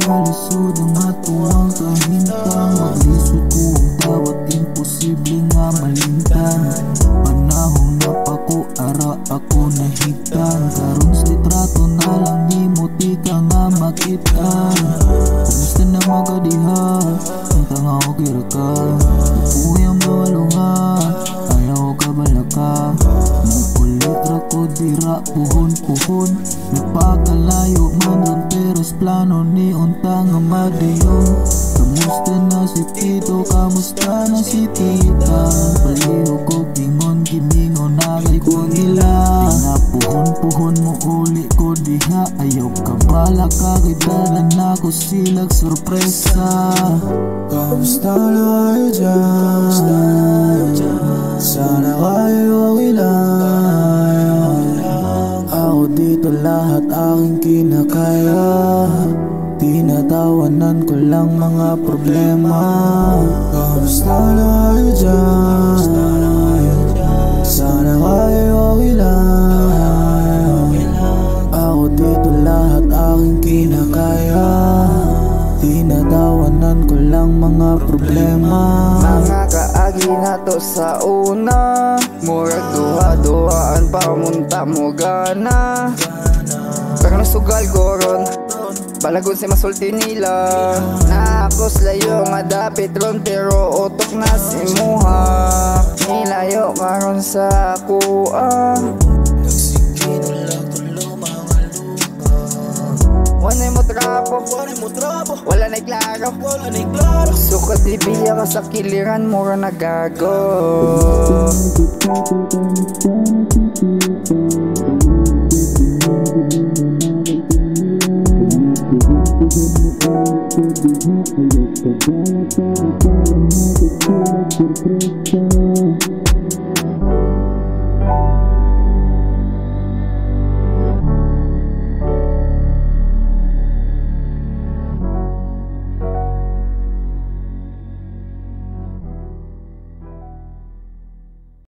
Kalisod ang atuang kahintang. Maglisod ko ang dawat imposible nga malimtan. Panahon na pa ko ara ako nahitan. Karon sa litrato na lang ni mo di ka nga makita. Kumusta na magadiha ang tanga ko kira ka. Puyang bawalunga ayaw ka balaka. Nagulit ra ko dira puhon-puhon. Napakalayo man ron pero sa plano ni untang nga madayon. Kamusta na si Tito, kamusta na si Tita. Paliho ko pingon gimingon na kay ko nila. Pinapuhon-puhon mo uli ko diha. Ayaw ka bala kagidalan na ko silag sorpresa. Kamusta na kayo dyan? Sana kayo okay lang. Ako dito lahat aking kinakaya. Tinatawanan ko lang mga problema. Kamusta na kayo dyan? Sana kayo okay lang. Ako dito lahat aking kinakaya. Tinatawanan ko lang mga problema. Mga kaagi na to sa una. Murag duha-duhaan pa munta mo gana. Pero nasugal goron balagon si masulti nila. Nakos layo nga dapit ron pero utok na si muha. Nilayo karon sa kuha. Wala mo trapo, wala na'y klaro. Sukat di biya ka sa kiliran, mura nagago.